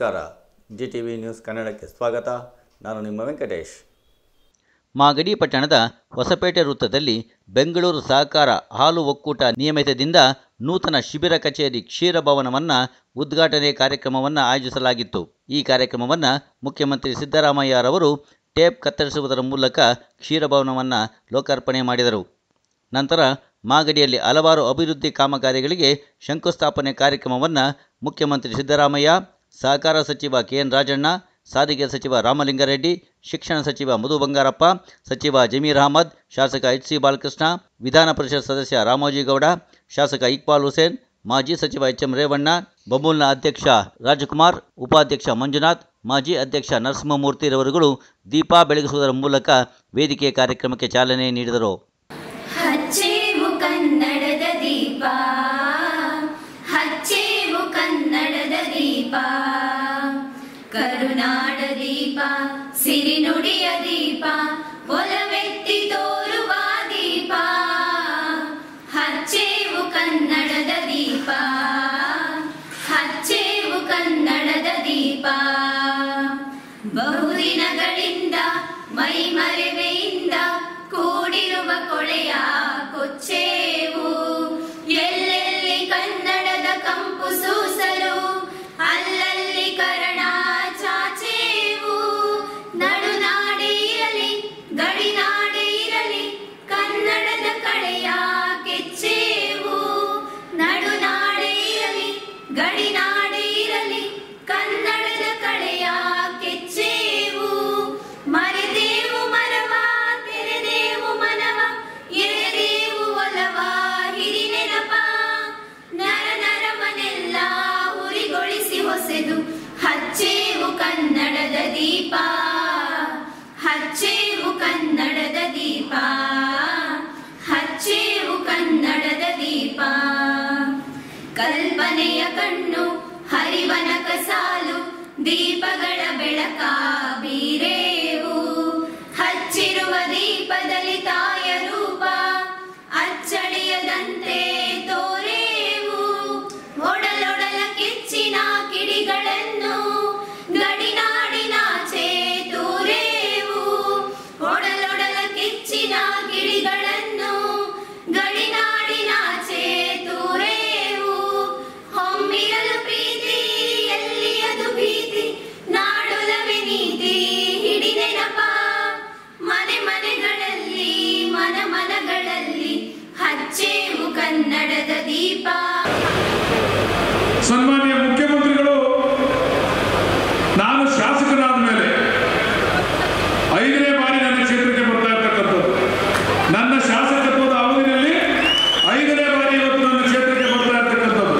ನಮಸ್ಕಾರ. GTV news ಕನ್ನಡಕ್ಕೆ ಸ್ವಾಗತ. ನಾನು ನಿಮ್ಮ ವೆಂಕಟೇಶ್. ಮಾಗಡಿ ಪಟ್ಟಣದ ಹೊಸಪೇಟೆ ವೃತ್ತದಲ್ಲಿ ಬೆಂಗಳೂರು ಸಹಕಾರ ಹಾಲು ಒಕ್ಕೂಟ ನಿಯಮಿತದಿಂದ ನೂತನ ಶಿಬಿರ ಕಚೇರಿ ಕ್ಷೀರಭವನವನ್ನು ಉದ್ಘಾಟನೆ ಕಾರ್ಯಕ್ರಮವನ್ನು ಆಯೋಜಿಸಲಾಗಿತ್ತು. ಈ ಕಾರ್ಯಕ್ರಮವನ್ನು ಮುಖ್ಯಮಂತ್ರಿ ಸಿದ್ದರಾಮಯ್ಯರವರು ಟೇಪ್ ಕತ್ತರಿಸುವುದರ ಮೂಲಕ ಕ್ಷೀರಭವನವನ್ನು ಲೋಕಾರ್ಪಣೆ ಮಾಡಿದರು. ನಂತರ ಮಾಗಡಿಯಲ್ಲಿ ಹಲವಾರು ಅಭಿವೃದ್ಧಿ ಕಾಮಗಾರಿಗಳಿಗೆ ಶಂಕುಸ್ಥಾಪನೆ ಕಾರ್ಯಕ್ರಮವನ್ನು ಮುಖ್ಯಮಂತ್ರಿ ಸಿದ್ದರಾಮಯ್ಯ, ಸಹಕಾರ ಸಚಿವ KN ರಾಜಣ್ಣ, ಸಾರಿಗೆ ಸಚಿವ ರಾಮಲಿಂಗಾರೆಡ್ಡಿ, ಶಿಕ್ಷಣ ಸಚಿವ ಮಧು ಬಂಗಾರಪ್ಪ, ಸಚಿವ ಜಮೀರ್ ಅಹಮದ್, ಶಾಸಕ HC ಬಾಲಕೃಷ್ಣ, ವಿಧಾನ ಪರಿಷತ್ ಸದಸ್ಯ ರಾಮೋಜಿಗೌಡ, ಶಾಸಕ ಇಕ್ಬಾಲ್ ಹುಸೇನ್, ಮಾಜಿ ಸಚಿವ HM ರೇವಣ್ಣ, ಬಮೂಲ್ನ ಅಧ್ಯಕ್ಷ ರಾಜಕುಮಾರ್, ಉಪಾಧ್ಯಕ್ಷ ಮಂಜುನಾಥ್, ಮಾಜಿ ಅಧ್ಯಕ್ಷ ನರಸಿಂಹಮೂರ್ತಿರವರುಗಳು ದೀಪ ಬೆಳಗಿಸುವುದರ ಮೂಲಕ ವೇದಿಕೆ ಕಾರ್ಯಕ್ರಮಕ್ಕೆ ಚಾಲನೆ ನೀಡಿದರು. ಹಚ್ಚೇವು ಕನ್ನಡದ ದೀಪ, ಹಚ್ಚೇವು ಕನ್ನಡದ ದೀಪ, ಕರುನಾಡ ದೀಪ, ಸಿರಿನುಡಿಯ ದೀಪ, ಒಲವೆತ್ತಿ ತೋರುವ ದೀಪ. ಹಚ್ಚೇವು ಕನ್ನಡದ ದೀಪ, ಹಚ್ಚೇವು ಕನ್ನಡದ ದೀಪ. ಬಹುದಿನಗಳಿಂದ ಮೈಮರೆವೆಯಿಂದ ಕೂಡಿರುವ ಕೊಳೆಯ ಕೊಚ್ಚೇವು, ಎಲ್ಲೆಲ್ಲಿ ಕನ್ನಡದ ಕಂಪು ಸೂಸಲು ಅಲ್ಲಲ್ಲಿ ಕರಣ ಚಾಚೇವು. ನಡುನಾಡೆ ಇರಲಿ ಗಡಿನಾಡೆ ಇರಲಿ ಕನ್ನಡದ ಕಳೆಯ ಕೆಚ್ಚೇವು. ನಡುನಾಡೆ ಇರಲಿ ಗಡಿನಾಡೆ ಇರಲಿ ಕನ್ನಡದ ಕಳೆಯ ಕೆಚ್ಚೇವು. ಮರೆದೇವು ಮರವ ತೆರೆದೇವು ಮನವ, ಎರೆದೇವು ಒಲವ ಹಿರಿ ನೆನಪ. ನರ ನರವನೆಲ್ಲ ಉರಿಗೊಳಿಸಿ ಹೊಸೆದು ಹಚ್ಚೇವು ಕನ್ನಡದ ದೀಪ, ಹಚ್ಚೇವು ಕನ್ನಡದ ದೀಪ, ಹಚ್ಚೇವು ಕನ್ನಡದ ದೀಪ. ಕಲ್ಪನೆಯ ಕಣ್ಣು ಹರಿವನಕ ಸಾಲು ದೀಪಗಳ ಬೆಳಕ ಬೀರೇವು. ಹಚ್ಚಿರುವ ದೀಪದಲ್ಲಿ ತಾಯ ರೂಪ ಅಚ್ಚಳಿಯದಂತೆ ತೋರೇವು. ಒಡಲೊಡಲ ಕೆಚ್ಚಿನ ಕಿಡಿಗಳನ್ನು ಗಡಿನಾಡಿನಾಚೆ ತೂರೇವು. ಒಡಲೊಡಲ ಕೆಚ್ಚಿನ ಕಿಡಿಗಳನ್ನು ಗಡಿನಾಡಿನಾಚೆ ತೂರೇವು. ಹೊಮ್ಮಿರಲು ಪ್ರೀತಿ ಎಲ್ಲಿಯದು ಭೀತಿ, ನಾಡುಲವೆ ನೀತಿ ಹಿಡಿ ನೆನಪ. ಮನೆ ಮನೆಗಳಲ್ಲಿ ಮನ ಮನಗಳಲ್ಲಿ ಹಚ್ಚೇವು ಕನ್ನಡದ ದೀಪ. ಸನ್ಮಾನ್ಯ ಮುಖ್ಯಮಂತ್ರಿಗಳು, ನಾನು ಶಾಸಕರಾದ ಮೇಲೆ 5ನೇ ಬಾರಿ ನನ್ನ ಕ್ಷೇತ್ರಕ್ಕೆ ಬರ್ತಾ ಇರ್ತಕ್ಕಂಥದ್ದು. ನನ್ನ ಶಾಸಕತ್ವದ ಅವಧಿಯಲ್ಲಿ 5ನೇ ಬಾರಿ ಇವತ್ತು ನನ್ನ ಕ್ಷೇತ್ರಕ್ಕೆ ಬರ್ತಾ ಇರ್ತಕ್ಕಂಥದ್ದು.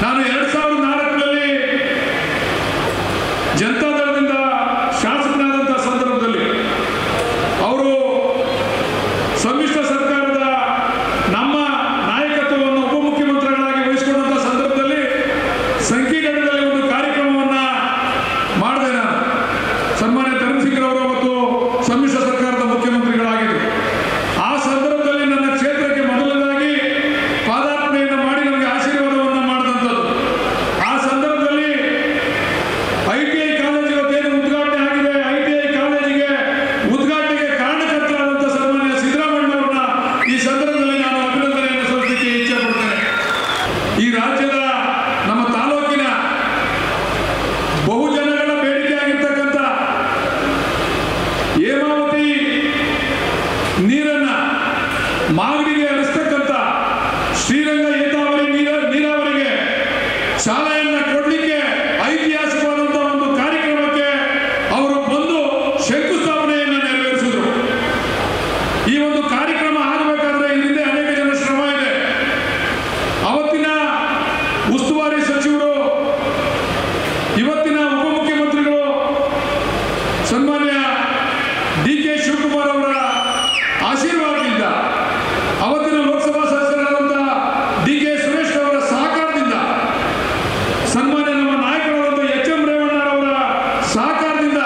ನಾನು 2004ರಲ್ಲಿ ಜನತಾದಳದಿಂದ ಶಾಸಕನಾದಂಥ ಸಂದರ್ಭದಲ್ಲಿ ಅವರು ಸಮ್ಮಿಶ್ರ ಸರ್ಕಾರದ ನಮ್ಮ ನಾಯಕತ್ವವನ್ನು ಉಪಮುಖ್ಯಮಂತ್ರಿಗಳಾಗಿ ವಹಿಸಿಕೊಂಡಂಥ ಸಂದರ್ಭದಲ್ಲಿ ಸಂಕೀರ್ಣದಲ್ಲಿ ಒಂದು ಕಾರ್ಯಕ್ರಮವನ್ನು ಮಾಡಿದೆ. ನಾನು ಸನ್ಮಾನ್ಯ ಧರ್ಮಸಿಂಗ್ರವರು ಅವತ್ತು ಸಮ್ಮಿಶ್ರ ಸರ್ಕಾರದ ಮುಖ್ಯಮಂತ್ರಿಗಳಾಗಿದ್ದರು. ಆ ಸಂದರ್ಭದಲ್ಲಿ ನನ್ನ ಕ್ಷೇತ್ರಕ್ಕೆ ಮೊದಲನೇದಾಗಿ ಪಾದಾರ್ಪಣೆಯನ್ನು ಮಾಡಿ ನನಗೆ ಆಶೀರ್ವಾದವನ್ನು ಮಾಡಿದಂಥದ್ದು. ಆ ಸಂದರ್ಭದಲ್ಲಿ ITI ಕಾಲೇಜು ಇವತ್ತೇನು ಉದ್ಘಾಟನೆ ಆಗಿದೆ, ITI ಕಾಲೇಜಿಗೆ ಉದ್ಘಾಟನೆಗೆ ಕಾರಣಕರ್ತರಾದಂಥ ಸನ್ಮಾನ್ಯ ಸಿದ್ದರಾಮಯ್ಯನವರನ್ನ ಈ ಸಂದರ್ಭದಲ್ಲಿ ನಾನು ಅಭಿನಂದನೆಯನ್ನು ಸಲ್ಲಿಸಲಿಕ್ಕೆ ಇಚ್ಛೆ ಪಡ್ತೇನೆ. ಈ ರಾಜ್ಯದ ನಮ್ಮ ತಾಲೂಕಿನ ಬಹುಜನಗಳ ಬೇಡಿಕೆ ಆಗಿರ್ತಕ್ಕಂಥ ಹೇಮಾವತಿ ನೀರನ್ನ ಮಾಗಡಿಗೆ ಹರಿಸ್ತಕ್ಕಂಥ ಶ್ರೀರಂಗ ನೀರಾವರಿಗೆ ಶಾಲೆಯನ್ನ ಕೊಡಲಿಕ್ಕೆ ಐತಿಹಾಸಿಕವಾದಂತಹ ಒಂದು ಕಾರ್ಯಕ್ರಮಕ್ಕೆ ಅವರು ಬಂದು ಶಂಕುಸ್ಥಾಪನೆಯನ್ನು ನೆರವೇರಿಸಿದ್ರು. ಈ ಒಂದು ಕಾರ್ಯಕ್ರಮ ಆಗಬೇಕಾದ್ರೆ ಹಿಂದೆ ಅನೇಕ ಜನ ಶ್ರಮ ಇದೆ. ಅವತ್ತಿನ ಉಸ್ತುವಾರಿ ಸಚಿವರು, ಇವತ್ತಿನ ಉಪಮುಖ್ಯಮಂತ್ರಿಗಳು ಸನ್ಮಾನ್ಯ DK ಶಿವಕುಮಾರ್ ಅವರ ಆಶೀರ್ವಾದದಿಂದ, ಅವತ್ತಿನ ಲೋಕಸಭಾ ಸದಸ್ಯರಾದಂತಹ DK ಸುರೇಶ್ ಅವರ ಸಹಕಾರದಿಂದ, ಸನ್ಮಾನ್ಯ ನಮ್ಮ ನಾಯಕರಾದಂಥ HM ರೇವಣ್ಣರವರ ಸಹಕಾರದಿಂದ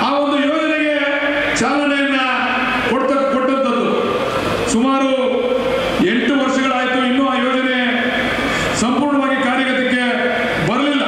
ಆ ಒಂದು ಯೋಜನೆಗೆ ಚಾಲನೆಯನ್ನ ಕೊಟ್ಟಂಥದ್ದು. ಸುಮಾರು 8 ವರ್ಷಗಳಾಯಿತು, ಇನ್ನೂ ಆ ಯೋಜನೆ ಸಂಪೂರ್ಣವಾಗಿ ಕಾರ್ಯಗತಕ್ಕೆ ಬರಲಿಲ್ಲ.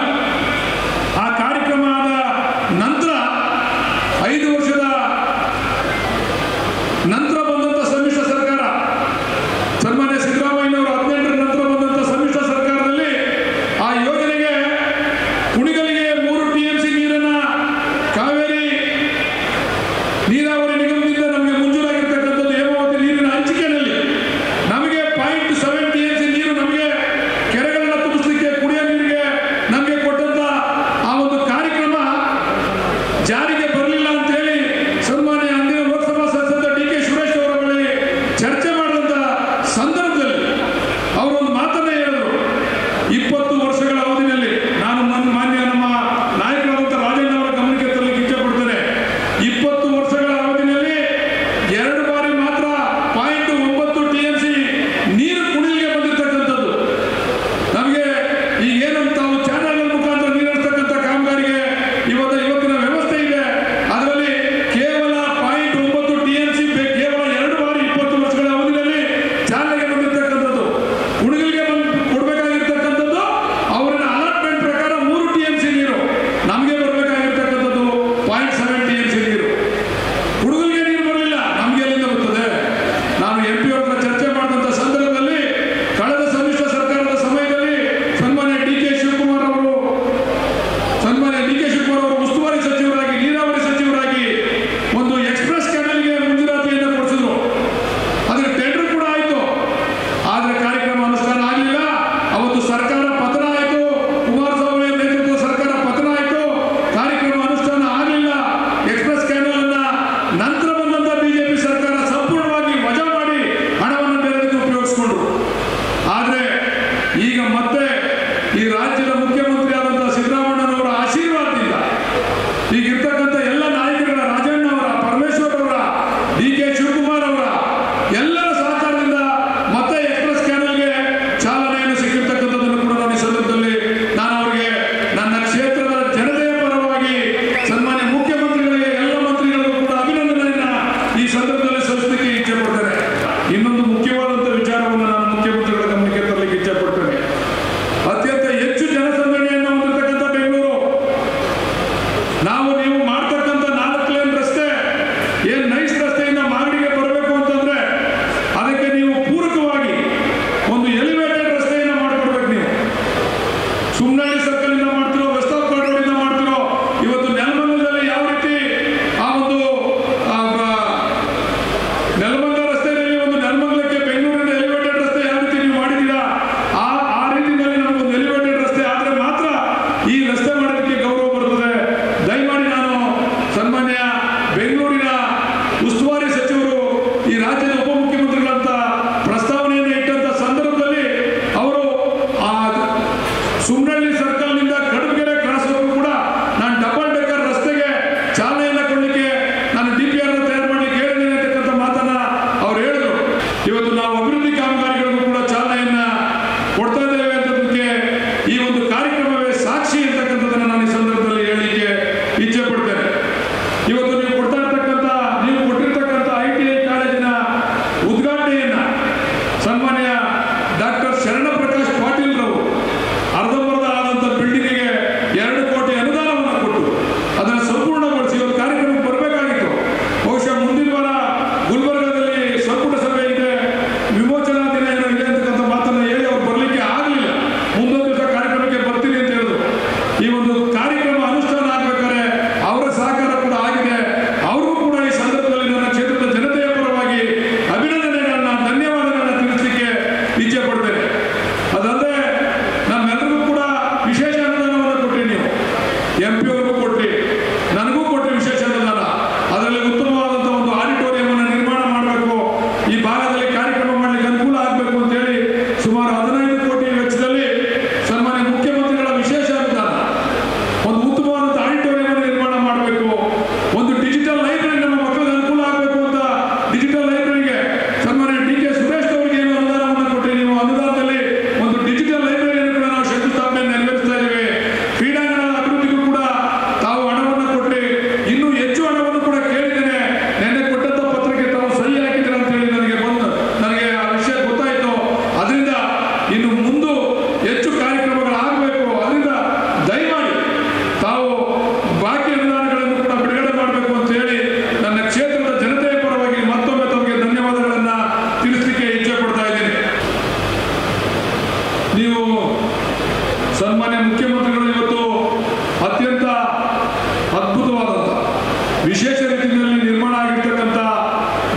ರೀತಿಯಲ್ಲಿ ನಿರ್ಮಾಣ ಆಗಿರ್ತಕ್ಕಂಥ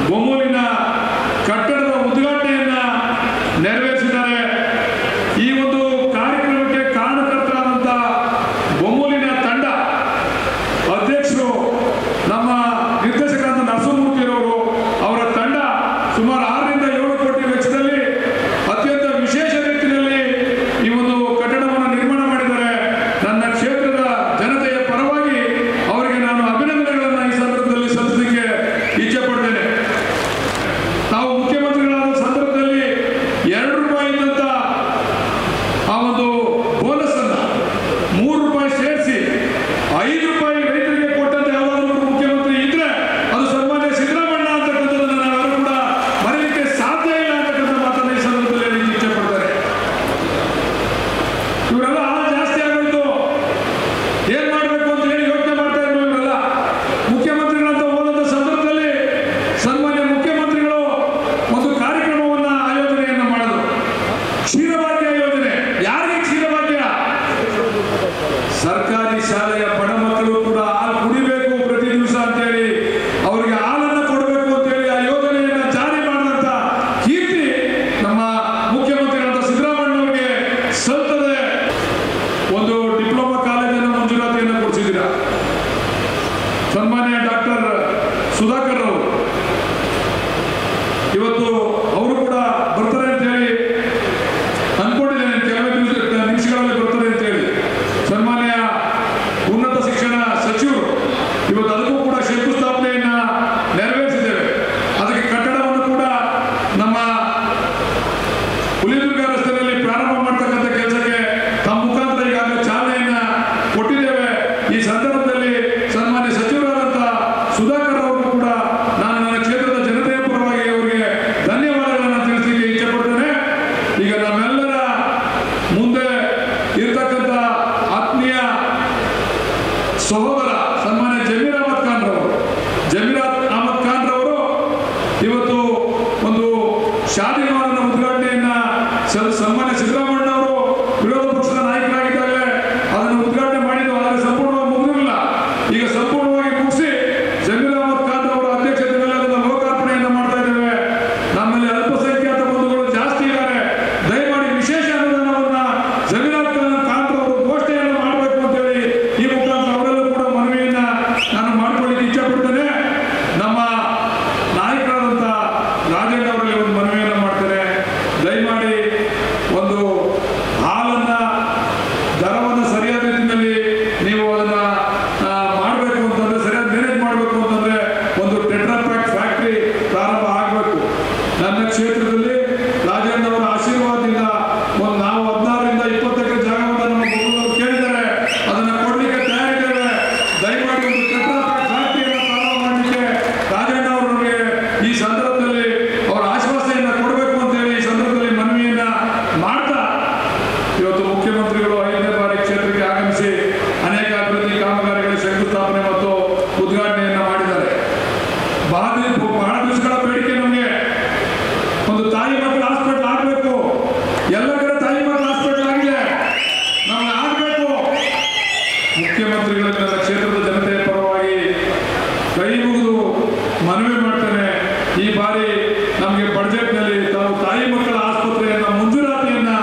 ಬೊಮ್ಮೂರಿನ ಕಟ್ಟಡದ ಉದ್ಘಾಟನೆಯನ್ನ ನೆರವೇರಿಸಿದ್ದಾರೆ. ಈ ಒಂದು ಕಾರ್ಯಕ್ರಮಕ್ಕೆ ಕಾರಣಕರ್ತರಾದಂಥ ಬೊಮ್ಮೂರಿನ ತಂಡ ಅಧ್ಯಕ್ಷರು ನಮ್ಮ ನಿರ್ದೇಶಕರಾದ ನರಸಿಂಹಮೂರ್ತಿಯವರು, ಅವರ ತಂಡ ಸುಮಾರು 6 ರಿಂದ 7 ಕೋಟಿ ವೆಚ್ಚದಲ್ಲಿ ಅತ್ಯಂತ ವಿಶೇಷ ರೀತಿಯಲ್ಲಿ ಈ ಒಂದು ಕಟ್ಟಡವನ್ನು ನಿರ್ಮಾಣ ಮಾಡಿದ್ದಾರೆ. ನನ್ನ ಕ್ಷೇತ್ರದ ಜನತೆಯ ಪರವಾಗಿ ಅವರಿಗೆ ನಾನು ಅಭಿನಂದನೆಗಳನ್ನು ಈ ಸಂದರ್ಭದಲ್ಲಿ ಸಲ್ಲಿಸಲಿಕ್ಕೆ ಇಚ್ಛೆ ಪಡ್ತೇನೆ. ನಾವು ಮುಖ್ಯಮಂತ್ರಿಗಳಾದ ಸಂದರ್ಭದಲ್ಲಿ 2 ರೂಪಾಯಿ ಇದ್ದಂತ ಆ ಒಂದು ಬೋನಸ್ ಅನ್ನ 3 ರೂಪಾಯಿ ಸೇರಿಸಿ 5 ರೂಪಾಯಿ ರೈತರಿಗೆ ಕೊಟ್ಟಂತ ಯಾವಾಗಲೂ ಮುಖ್ಯಮಂತ್ರಿ ಇದ್ರೆ ಅದು ಸನ್ಮಾನ್ಯ ಸಿದ್ದರಾಮಣ್ಣ ಅಂತಕ್ಕಂಥದ್ದನ್ನು ನಾವೆಲ್ಲರೂ ಕೂಡ ಮರೆಯಲಿಕ್ಕೆ ಸಾಧ್ಯ ಇಲ್ಲ ಅಂತಕ್ಕಂಥ ಮಾತನ್ನ ಈ ಸಂದರ್ಭದಲ್ಲಿ ಹೇಳಲಿಕ್ಕೆ ಇಚ್ಛೆ ಪಡ್ತಾರೆ. ಇವರೆಲ್ಲ ಜಾಸ್ತಿ ಆಗೋಯ್ತು, ಏನ್ ಮಾಡಬೇಕು ಅಂತ ಹೇಳಿ ಯೋಚನೆ ಮಾಡ್ತಾ ಇದ್ರು. ಇವರೆಲ್ಲ ಮುಖ್ಯಮಂತ್ರಿಗಳಂತ ಹೋದಂತ ಸಂದರ್ಭದಲ್ಲಿ ಸನ್ಮಾನ್ಯ ಮುಖ್ಯಮಂತ್ರಿಗಳು ಒಂದು ಕಾರ್ಯಕ್ರಮವನ್ನ ಆಯೋಜನೆಯನ್ನ ಮಾಡಿದ್ರು. ಕ್ಷೀರಭಾಗ್ಯ ಯೋಜನೆ. ಯಾರಿಗೆ ಕ್ಷೀರಭಾಗ್ಯ? ಸರ್ಕಾರಿ ಶಾಲೆಯ ಬಡ ಮಕ್ಕಳು ಕೂಡ ಹಾಲು ಕುಡಿಬೇಕು ಪ್ರತಿ ದಿವಸ ಅಂತೇಳಿ ಅವರಿಗೆ ಹಾಲನ್ನು ಕೊಡಬೇಕು ಅಂತೇಳಿ ಆ ಯೋಜನೆಯನ್ನ ಜಾರಿ ಮಾಡಿದಂತ ಕೀರ್ತಿ ನಮ್ಮ ಮುಖ್ಯಮಂತ್ರಿಗಳಾದ ಸಿದ್ದರಾಮಯ್ಯನವರಿಗೆ ಸಲ್ತದೆ. ಒಂದು ಡಿಪ್ಲೊಮಾ ಕಾಲೇಜನ್ನು ಮಂಜೂರಾತಿಯನ್ನು ಕೊಡಿಸಿದ್ದೀರಾ. ಸನ್ಮಾನ್ಯ ಡಾಕ್ಟರ್ ಸುಧಾಕರ್ ಅವರು ಇವತ್ತು ಅವರು ಕೂಡ ಬರ್ತಾರೆ ಅಂತ ಹೇಳಿ ಅನ್ಕೊಂಡಿದ್ದೇನೆ. ಕೆಲವೇ ನಿಮಿಷಗಳಲ್ಲಿ ಬರ್ತಾರೆ ಅಂತ ಹೇಳಿ ಸನ್ಮಾನ್ಯ ಉನ್ನತ ಶಿಕ್ಷಣ ಸಚಿವರು ಇವತ್ತು ಅದಕ್ಕೂ ಕೂಡ ಶಂಕುಸ್ಥಾಪನೆಯನ್ನ ನೆರವೇರಿಸಿದ್ದೇವೆ. ಅದಕ್ಕೆ ಕಟ್ಟಡವನ್ನು ಕೂಡ ನಮ್ಮ ಹುಲಿದುರ್ಗ ರಸ್ತೆಯಲ್ಲಿ ಪ್ರಾರಂಭ ಮಾಡತಕ್ಕಂಥ ಕೆಲಸಕ್ಕೆ ತಮ್ಮ ಮುಖಾಂತರ ಈಗಾಗಲೇ ಚಾಲನೆಯನ್ನ ಕೊಟ್ಟಿದ್ದೇವೆ. ಈ ಸಂದರ್ಭದಲ್ಲಿ ಸನ್ಮಾನ್ಯ ಸಚಿವರಾದಂಥ ಸುಧಾಕರ್ ಅವರು ಕೂಡ ನಾನು ನನ್ನ ಕ್ಷೇತ್ರದ ಜನತೆಯ ಪರವಾಗಿ ಅವರಿಗೆ ಧನ್ಯವಾದಗಳನ್ನು ತಿಳಿಸಲಿಕ್ಕೆ ಇಚ್ಛೆ ಪಡ್ತೇನೆ. ಈಗ ನಮ್ಮೆಲ್ಲರ ಮುಂದೆ ಇರ್ತಕ್ಕಂಥ ಆತ್ಮೀಯ ಸಹೋದರ ಸನ್ಮಾನ್ಯ ಜಮೀರ್ ಅಹಮದ್ ಖಾನ್ ರವರು ಇವತ್ತು ಒಂದು ಶಾದಿ ಮಾಲಿನ ಉದ್ಘಾಟನೆಯನ್ನ ಸನ್ಮಾನ್ಯ ಸಿದ್ದರಾಮಯ್ಯ ಅವರು ವಿರೋಧ ಪಕ್ಷದ ನಾಯಕರಾಗಿದ್ದಾಗಲೇ ಅದನ್ನು ಉದ್ಘಾಟನೆ ಮಾಡಿದ್ದು. ಆದರೆ ಸಂಪೂರ್ಣವಾಗಿ ಮುಗಿದಿರಲಿಲ್ಲ. ಈಗ ಸಂಪೂರ್ಣವಾಗಿ ಮುಗಿಸಿ ಜಮೀರ್ ಅಹಮದ್ ಖಾನ್ ಅವರ ಅಧ್ಯಕ್ಷತೆಯಲ್ಲಿ ಅದನ್ನು ಲೋಕಾರ್ಪಣೆಯನ್ನು ಮಾಡ್ತಾ ಇದ್ದೇವೆ. ನಮ್ಮಲ್ಲಿ ಅಲ್ಪಸಂಖ್ಯಾತ ಬಂಧುಗಳು ಜಾಸ್ತಿ ಇದ್ದಾರೆ. ದಯಮಾಡಿ ವಿಶೇಷ ಅನುದಾನವನ್ನ ಜಮೀರ್ ಅಹಮದ್ ಖಾನ್ ಅವರು ಘೋಷಣೆಯನ್ನು ಮಾಡಬೇಕು ಅಂತೇಳಿ ಈ ಮುಖಾಂತರ ಅವರಲ್ಲೂ ಕೂಡ ಮನವಿಯನ್ನ ನಾನು ಮಾಡ್ಕೊಳ್ಳಿಕ್ಕೆ ಇಚ್ಛೆ ಪಡ್ತೇನೆ. ನಮ್ಮ ನಾಯಕರಾದಂಥ ರಾಜೇಂದ್ರ ಅವರಲ್ಲಿ ಒಂದು ಮನವಿಯನ್ನು ಮಾಡ್ತೇನೆ. ದಯಮಾಡಿ ಒಂದು ಹಾಲನ್ನ ದರವನ್ನು ಸರಿಯಾದ ರೀತಿಯಲ್ಲಿ ನೀವು ಅದನ್ನ ಮಾಡಬೇಕು ಅಂತಂದ್ರೆ, ಸರಿಯಾದ ಮ್ಯಾನೇಜ್ ಮಾಡಬೇಕು ಅಂತಂದ್ರೆ ಒಂದು ಟೆಟ್ರಾಪ್ಯಾಕ್ ಫ್ಯಾಕ್ಟರಿ ಪ್ರಾರಂಭ ಆಗಬೇಕು. ನನ್ನ ಕ್ಷೇತ್ರದಲ್ಲಿ ರಾಜೇಂದ್ರ ಅವರ ಆಶೀರ್ವಾದದಿಂದ ಒಂದು ನಾವು 16 ರಿಂದ 20 ಎಕರೆ ಜಾಗವನ್ನು ನಮ್ಮ ಮಕ್ಕಳು ಕೇಳಿದ್ದಾರೆ. ಅದನ್ನ ಕೊಡ್ಲಿಕ್ಕೆ ತಯಾರಿದ್ದೇವೆ. ದಯಮಾಡಿ ಒಂದು ಟೆಟ್ರಾಪ್ಯಾಕ್ ಫ್ಯಾಕ್ಟರಿಯನ್ನು ಪ್ರಾರಂಭ ಮಾಡಲಿಕ್ಕೆ ರಾಜೇಂದ್ರ ಅವರಿಗೆ ಈ ಸಂದರ್ಭದಲ್ಲಿ ಅವರ ಆಶ್ವಾಸನೆಯನ್ನ ಕೊಡಬೇಕು ಅಂತ ಹೇಳಿ ಈ ಸಂದರ್ಭದಲ್ಲಿ ಮನವಿಯನ್ನ ಮಾಡ್ತಾ, ಇವತ್ತು ಮುಖ್ಯಮಂತ್ರಿಗಳು 5ನೇ ಬಾರಿ ಕ್ಷೇತ್ರಕ್ಕೆ ಆಗಮಿಸಿ ಅನೇಕ ಅಭಿವೃದ್ಧಿ ಕಾಮಗಾರಿಗಳ ಶಂಕುಸ್ಥಾಪನೆ ಮತ್ತು ಉದ್ಘಾಟನೆಯನ್ನ ಮಾಡಿದ್ದಾರೆ. ಬಹಳ ದಿವಸಗಳ ಬೇಡಿಕೆ ನಮಗೆ ಒಂದು ತಾಯಿ ಮಕ್ಕಳ ಹಾಸ್ಪಿಟಲ್ ಆಗಬೇಕು. ಎಲ್ಲ ಕಡೆ ತಾಯಿ ಮಕ್ಕಳ ಹಾಸ್ಪಿಟಲ್ ಆಗಿದೆ, ನಮಗೆ ಆಗಬೇಕು. ಮುಖ್ಯಮಂತ್ರಿಗಳ ನನ್ನ ಕ್ಷೇತ್ರದ ಜನತೆಯ ಪರವಾಗಿ ಕೈ ಮುಗಿದು ಮನವಿ ಮಾಡ್ತೇನೆ. ಈ ಬಾರಿ ನಮಗೆ ಬಜೆಟ್ನಲ್ಲಿ ತಾವು ತಾಯಿ ಮಕ್ಕಳ ಆಸ್ಪತ್ರೆಯನ್ನ ಮಂಜೂರಾತಿಯನ್ನ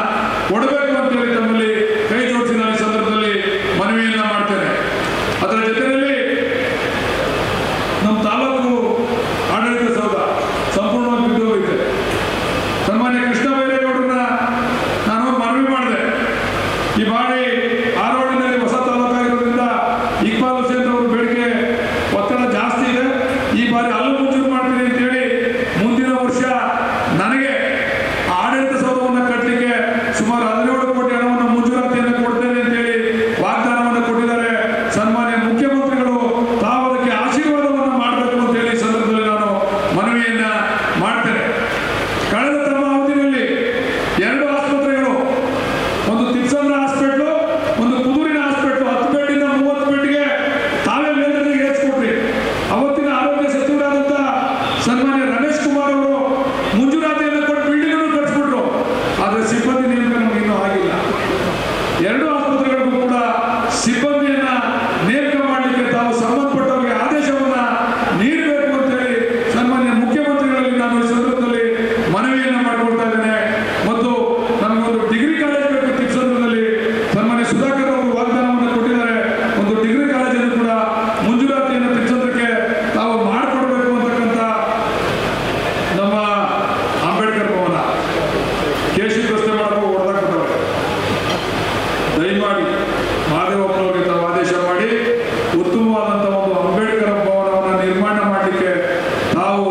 ಕೊಡಬೇಕು ಅಂತೇಳಿ ತಮ್ಮಲ್ಲಿ ಕೈ ಜೋಡಿಸಿ ನಾನು ಈ ಸಂದರ್ಭದಲ್ಲಿ ಮನವಿಯನ್ನ ಮಾಡ್ತೇನೆ. ಅದರ ಜೊತೆಯಲ್ಲಿ ನಮ್ಮ ತಾಲೂಕು ಆಡಳಿತ ಸೌಧ ಸಂಪೂರ್ಣವಾಗಿ ಬಿದ್ದೋಗಿದೆ. ಸನ್ಮಾನ್ಯ ಕೃಷ್ಣ ಬೈರೇಗೌಡರನ್ನ ನಾನು ಮನವಿ ಮಾಡಿದೆ. ಈ ಬಾರಿ ಆರೋಡಿನಲ್ಲಿ ಹೊಸ ತಾಲೂಕಾಗಿರೋದ್ರಿಂದ ಇಕ್ಬಾಲ್ ಹುಸೇನ್ ಅವರ ಬೇಡಿಕೆ ಒತ್ತಡ ಜಾಸ್ತಿ ಇದೆ. ಈ ಬಾರಿ ಅಲ್ಲೂ ಮಂಜೂರು ಮಾಡ್ತೀನಿ ಅಂತೇಳಿ ಮುಂದಿನ ವರ್ಷ ನನಗೆ ಆಡಳಿತ ಸೌಧವನ್ನು ಕಟ್ಟಲಿಕ್ಕೆ ಸುಮಾರು 17 ಕೋಟಿ ಹಣವನ್ನು ಮಂಜೂರಾತಿಯನ್ನು ಕೊಡ್ತೇನೆ ಅಂತೇಳಿ ವಾಗ್ದಾನವನ್ನು ಕೊಟ್ಟಿದ್ದಾರೆ. ಸನ್ಮಾನ್ಯ ಮುಖ್ಯಮಂತ್ರಿಗಳು ತಾವು ಅದಕ್ಕೆ ಆಶೀರ್ವಾದವನ್ನು ಮಾಡಬೇಕು ಮಾಡಲಿಕ್ಕೆ ನಾವು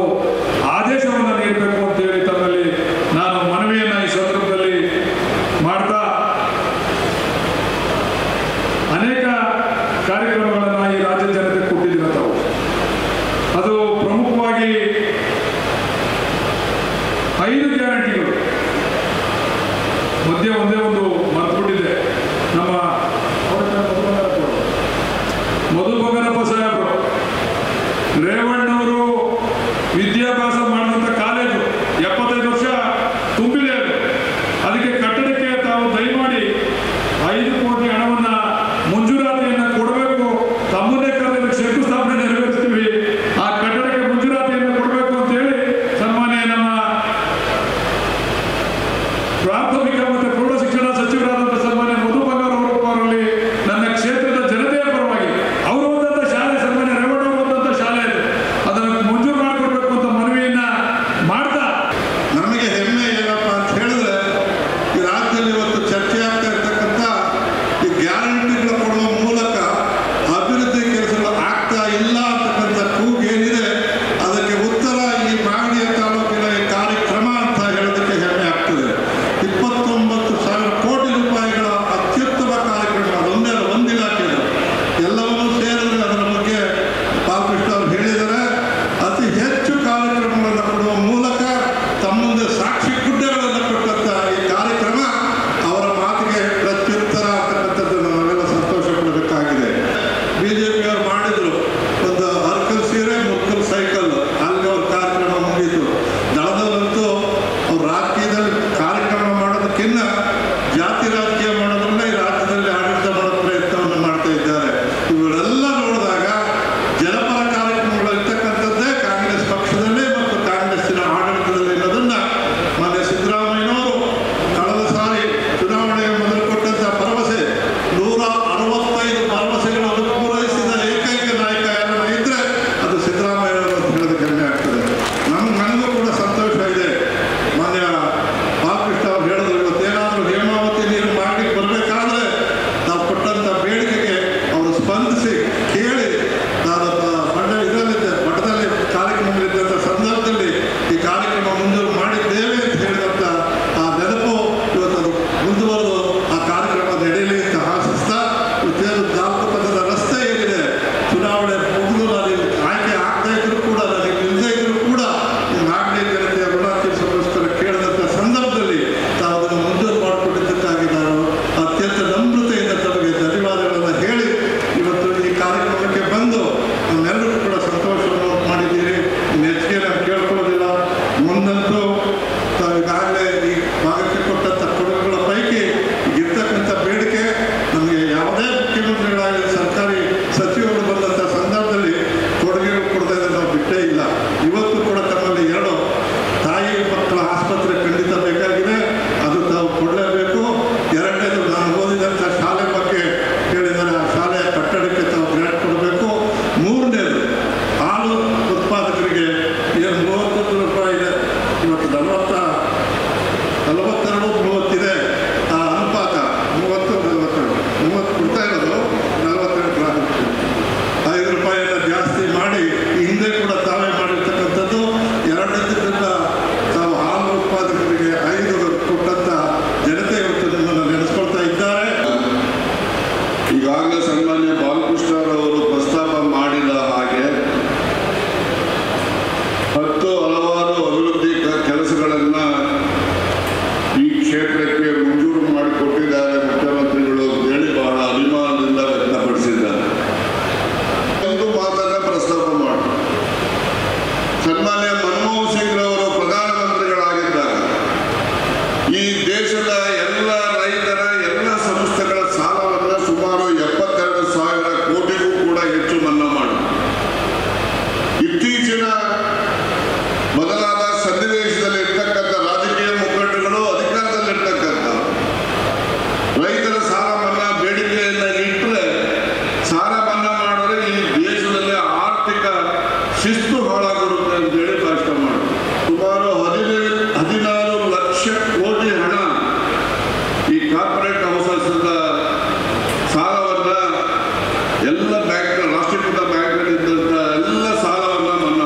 ಆದೇಶವನ್ನು ನೀಡಬೇಕು ಅಂತೇಳಿ ತಮ್ಮಲ್ಲಿ ನಾನು ಮನವಿಯನ್ನು ಈ ಸಂದರ್ಭದಲ್ಲಿ ಮಾಡ್ತಾ, ಅನೇಕ ಕಾರ್ಯಕ್ರಮಗಳನ್ನು ಈ ರಾಜ್ಯದ ಜನತೆ ಕೊಟ್ಟಿದ್ದೀರ ತಾವು. ಅದು ಪ್ರಮುಖವಾಗಿ 5 ಗ್ಯಾರಂಟಿಗಳು. ಮಧ್ಯೆ ಒಂದೇ ಒಂದು ಮರೆತುಬಿಟ್ಟಿದೆ, ನಮ್ಮ ಮಧು ಬಂಗಾರಪ್ಪ ಸಾಹೇಬರು ರೇವಣ್ಣವರು ವಿದ್ಯಾಭ್ಯಾಸ ಮಾಡಿದಂಥ ಕಾಲೇಜು 75 ವರ್ಷ ತುಂಬಿದೆ. ಅದಕ್ಕೆ ಕಟ್ಟಡಕ್ಕೆ ತಾವು ದಯಮಾಡಿ 5 ಕೋಟಿ ಹಣವನ್ನು ಮಂಜೂರಾತಿಯನ್ನು ಕೊಡಬೇಕು. ತಮ್ಮದೇ ಕರೆದ ಶಂಕುಸ್ಥಾಪನೆ ನೆರವೇರಿಸ್ತೀವಿ, ಆ ಕಟ್ಟಡಕ್ಕೆ ಮಂಜೂರಾತಿಯನ್ನು ಕೊಡಬೇಕು ಅಂತ ಹೇಳಿ ಸನ್ಮಾನ್ಯ ನಮ್ಮ ಪ್ರಾಥಮಿಕ ಮತ್ತು ಪ್ರೌಢ ಶಿಕ್ಷಣ ಸಚಿವರಾದಂಥ ಸನ್ಮಾನ್ಯ ಮಧು ಬಂಗಾರಪ್ಪ ಅವರಲ್ಲಿ ನನ್ನ ಕ್ಷೇತ್ರದ ಜನತೆಯ ಪರವಾಗಿ ಅವರು ಹೋದಂಥ ಶಾಲೆ, ಸನ್ಮಾನ್ಯ ರೇವಣ್ಣ ಅವರು ಹೋದಂಥ ಶಾಲೆ ಇದೆ, ಅದನ್ನು ಮಂಜೂರು ಮಾಡಿಕೊಡ್ಬೇಕು ಅಂತ ಮನವಿಯನ್ನ ಮಾಡ್ತಾ, ನಮಗೆ ಹೆಮ್ಮೆ ಏನಪ್ಪ ಅಂತ ಹೇಳಿದ್ರೆ ಈ ರಾಜ್ಯದಲ್ಲಿ ಇವತ್ತು ಚರ್ಚೆ ಆಗ್ತಾ ಇರ್ತಕ್ಕಂಥ ಈ ಗ್ಯಾರಂಟಿಗಳು ಕೊಡುವ ಮೂಲಕ ಅಭಿವೃದ್ಧಿ ಕೆಲಸಗಳು ಆಗ್ತಾ ಇಲ್ಲ ಅಂತಕ್ಕಂಥ ಕೂಗು ಏನಿದೆ, ಅದಕ್ಕೆ ಉತ್ತರ ಈ ಮಾಗಡಿಯ ತಾಲೂಕಿನ ಈ ಕಾರ್ಯಕ್ರಮ ಅಂತ ಹೇಳೋದಕ್ಕೆ ಹೆಮ್ಮೆ ಆಗ್ತದೆ. 29,000 ಕೋಟಿ ರೂಪಾಯಿಗಳ ಅತ್ಯುತ್ತಮ ಕಾರ್ಯಕ್ರಮ, ಅದೊಂದೇ ಅಲ್ಲ, ಒಂದು ಇಲಾಖೆ ಎಲ್ಲವನ್ನೂ ಸೇರಿದ್ರೆ ಅದರ ಬಗ್ಗೆ ಬಾಲಕೃಷ್ಣ ಅವರು ಹೇಳಿದ್ದಾರೆ. ಅತಿ ಹೆಚ್ಚು ಕಾರ್ಯಕ್ರಮಗಳನ್ನು ಕೊಡುವ ಮೂಲಕ ತಮ್ಮ ಮುಂದೆ ಸಾಕ್ಷಿ ಗುಡ್ಡೆಗಳನ್ನು ಕೊಟ್ಟಂತ ಈ ಕಾರ್ಯಕ್ರಮ ಅವರ ಮಾತಿಗೆ ಪ್ರತ್ಯುತ್ತರ ಅಂತಕ್ಕಂಥದ್ದನ್ನು ನಾವೆಲ್ಲ ಸಂತೋಷ ಪಡಬೇಕಾಗಿದೆ. ಬಿಜೆಪಿಯವರು ಮಾಡಿದ್ರು ಒಂದು ಅರ್ಕಲ್ ಸೀರೆ ಮುರ್ಕಲ್ ಸೈಕಲ್, ಅಲ್ಲಿ ಅವ್ರ ಕಾರ್ಯಕ್ರಮ ಮುಗಿಯಿತು. ದಳದಲ್ಲಂತೂ ಅವ್ರು ರಾಜಕೀಯದಲ್ಲಿ ಕಾರ್ಯಕ್ರಮ ಮಾಡೋದಕ್ಕಿಂತ ಜಾತಿ ರಾಜಕೀಯ ಮಾಡೋದ್ರನ್ನ ಈ ರಾಜ್ಯದಲ್ಲಿ ಆಡಳಿತ ಮಾಡೋ ಪ್ರಯತ್ನವನ್ನು ಮಾಡ್ತಾ ಇದ್ದಾರೆ. ಇವುಗಳೆಲ್ಲ ನೋಡಿದಾಗ ಜನಪರ ಕಾರ್ಯಕ್ರಮಗಳು ಇರ್ತಕ್ಕಂಥದ್ದೇ ಕಾಂಗ್ರೆಸ್ ಪಕ್ಷದಲ್ಲಿ ಮತ್ತು ಕಾಂಗ್ರೆಸ್ಸಿನ ಆಡಳಿತದಲ್ಲಿ ಅನ್ನೋದನ್ನ ಮಾನ್ಯ ಸಿದ್ದರಾಮಯ್ಯನವರು ಕಳೆದ ಸಾರಿ ಚುನಾವಣೆಗೆ ಮೊದಲು ಕೊಟ್ಟಂತ ಭರವಸೆ 165 ಭರವಸೆಗಳನ್ನು ಪೂರೈಸಿದ ಏಕೈಕ ನಾಯಕ ಯಾರನ್ನ ಇದ್ರೆ ಅದು ಸಿದ್ದರಾಮಯ್ಯನವರು ಅಂತ ಹೇಳೋದಕ್ಕೆ ಹೆಮ್ಮೆ ಆಗ್ತದೆ. ನನಗೂ ಕೂಡ ಸಂತೋಷ ಇದೆ. ಮಾನ್ಯ ಬಾಲಕೃಷ್ಣ ಅವರು ಹೇಳಿದ್ರು, ಇವತ್ತೇನಾದರೂ ಹೇಮಾವತಿ ನೀರು ಮಾಡಲಿಕ್ಕೆ ಬರಬೇಕಾದ್ರೆ ನಾವು ಕೊಟ್ಟಂತ ಬೇಡಿಕೆಗೆ ಅವರು ಸ್ಪಂದಿಸಿ ಕೇಳಿ ನಾನು ಇದರಲ್ಲಿದ್ದೆ ಮಠದಲ್ಲಿ ಕಾರ್ಯಕ್ರಮಗಳಿದ್ದಂಥ ಸಂದರ್ಭದಲ್ಲಿ ಈ ಕಾರ್ಯಕ್ರಮ ಮಂಜೂರು ಮಾಡಿದ್ದೇವೆ ಅಂತ ಹೇಳಿದಂಥ ಆ ನೆನಪು ಇವತ್ತು ಅದು ಮುಂದುವರೆದು ಆ ಕಾರ್ಯಕ್ರಮ ನಡೆಯಲಿ ಅಂತ ಆಶಿಸ್ತಾ, ಇವತ್ತೇನು 4 ಪಥದ ರಸ್ತೆ ಏನಿದೆ, ಚುನಾವಣೆ ಮುಗಿದು ನಾನು ಆಯ್ಕೆ ಆಗ್ತಾ ಇದ್ರು ಕೂಡ, ನನಗೆ ಇಲ್ಲದೇ ಇದ್ರು ಕೂಡ ಈ ಮಾಗಡಿ ಜನತೆಯ ಋಣ ತೀರಿಸೋಸ್ಕರ ಕೇಳಿದಂಥ ಸಂದರ್ಭದಲ್ಲಿ ತಾವು ಅದನ್ನು ಮಂಜೂರು ಮಾಡಿಕೊಟ್ಟಿದ್ದಕ್ಕಾಗಿ ನಾನು ಅತ್ಯಂತ ನಮ್ರತೆಯಿಂದ ತಮಗೆ ಧನ್ಯವಾದಗಳನ್ನು ಹೇಳಿ ಇವತ್ತು ಈ ಕಾರ್ಯಕ್ರಮಕ್ಕೆ ಬಂದು ನಮ್ಮೆಲ್ಲರೂ ಕೂಡ ಸಂತೋಷವನ್ನು ಮಾಡಿದ್ದೀರಿ. ಹೆಚ್ಚಿಗೆ ನಾನು ಕೇಳ್ಕೊಳ್ಳೋದಿಲ್ಲ. ಮುಂದಂತೂ ತಾವು ಈಗಾಗಲೇ ಈ ಭಾಗಕ್ಕೆ ಕೊಟ್ಟಂಥ ಕೊಡುಗೆಗಳ ಪೈಕಿ ಇರ್ತಕ್ಕಂಥ ಬೇಡಿಕೆ ನಮಗೆ ಯಾವುದೇ ಮುಖ್ಯಮಂತ್ರಿಗಳಾಗಲಿ ಸರ್ಕಾರಿ ಸಚಿವರು ಬಂದಂಥ ಸಂದರ್ಭದಲ್ಲಿ ಕೊಡುಗೆಗಳು ಕೊಡ್ತಾ ಇದ್ರೆ ನಾವು ಬಿಟ್ಟೇ ಇಲ್ಲ. ಇವತ್ತು ಕೂಡ ತಮ್ಮಲ್ಲಿ 2 ತಾಯಿ ಮಕ್ಕಳ ಆಸ್ಪತ್ರೆ ಖಂಡಿತ ಬೇಕಾಗಿದೆ, ಅದು ತಾವು ಕೊಡಲೇಬೇಕು. 2ನೇದು ನಾನು ಓದಿದಂಥ ಶಾಲೆ ಬಗ್ಗೆ ಹೇಳಿದರೆ ಆ ಶಾಲೆಯ ಕಟ್ಟಡಕ್ಕೆ ತಾವು ಗ್ರಾಂಟ್ ಕೊಡಬೇಕು. 3ನೇದು ಹಾಲು ಉತ್ಪಾದಕರಿಗೆ ಏನು 31 ರೂಪಾಯಿ ಇದೆ, ಇವತ್ತು 42-30 ಇದೆ ಆ ಅನುಪಾತ, 30 ಕೊಡ್ತಾ ಇರೋದು 42 5 ರೂಪಾಯಿಯನ್ನು ಜಾಸ್ತಿ ಮಾಡಿ ಈ ಹಿಂದೆ ಕೂಡ ತಾವೇ ಮಾಡಿರ್ತಕ್ಕಂಥದ್ದು. 2ನೇದರಿಂದ ತಾವು ಹಾಲು ಉತ್ಪಾದಕರಿಗೆ 5 ಕೊಟ್ಟಂತ ಜನತೆ ಇವತ್ತು ನಿಮ್ಮನ್ನು ನೆನೆಸ್ಕೊಳ್ತಾ ಇದ್ದಾರೆ. ಈಗಾಗಲೇ ಸನ್ಮಾನ್ಯ ಬಾಲಕೃಷ್ಣರವರು ಪ್ರಸ್ತಾಪ ಮಾಡಿದ ಹಾಗೆ 10 ಹಲವಾರು ಅಭಿವೃದ್ಧಿ ಕೆಲಸಗಳನ್ನು ಈ ಕ್ಷೇತ್ರಕ್ಕೆ ಮಂಜೂರು ಮಾಡಿಕೊಟ್ಟಿದ್ದಾರೆ ಮುಖ್ಯಮಂತ್ರಿಗಳು ಅಂತೇಳಿ ಬಹಳ ಅಭಿಮಾನದಿಂದ ವ್ಯಕ್ತಪಡಿಸಿದ್ದಾರೆ. ಒಂದು ಮಾತನ್ನ ಪ್ರಸ್ತಾಪ ಮಾಡಿ, ಸನ್ಮಾನ್ಯ ಮನಮೋಹನ್ ಸಿಂಗ್ ರವರು ಪ್ರಧಾನಮಂತ್ರಿಗಳಾಗಿದ್ದಾಗ ಈ ದೇಶದ ಎಲ್ಲ ರೈತರ ಎಲ್ಲ ಸಂಸ್ಥೆಗಳ ಸಾಲವನ್ನು ಸುಮಾರು 72,000 ಕೋಟಿಗೂ ಕೂಡ ಹೆಚ್ಚು ಮನ್ನಾ ಮಾಡಿ ಇತ್ತೀಚಿನ ಬದಲಾದ ಸನ್ನಿವೇಶದಲ್ಲಿ ಇರ್ತಕ್ಕಂಥ ರಾಜಕೀಯ ಮುಖಂಡಗಳು ಅಧಿಕಾರದಲ್ಲಿರ್ತಕ್ಕಂಥ ರೈತರ ಸಾಲ ಮನ್ನಾ ಬೇಡಿಕೆಯನ್ನು ಇಟ್ಟರೆ ಸಾಲ ಮನ್ನಾ ಮಾಡಿದ್ರೆ ಈ ದೇಶದಲ್ಲಿ ಆರ್ಥಿಕ ಶಿಸ್ತು ಹಾಳಾಗಿರುತ್ತೆ ಅಂತೇಳಿ ಭಾಷಣ ಮಾಡಿ ಸುಮಾರು 16 ಲಕ್ಷ ಕೋಟಿ ಹಣ ಈ ಕಾರ್ಪೊರೇಟ್ ಹೌಸಸ್ನ ಸಾಲವನ್ನ ಎಲ್ಲ ಬ್ಯಾಂಕ್, ರಾಷ್ಟ್ರೀಕೃತ ಬ್ಯಾಂಕ್ಗಳಿದ್ದಂಥ ಎಲ್ಲ ಸಾಲವನ್ನ ಮನ್ನಾ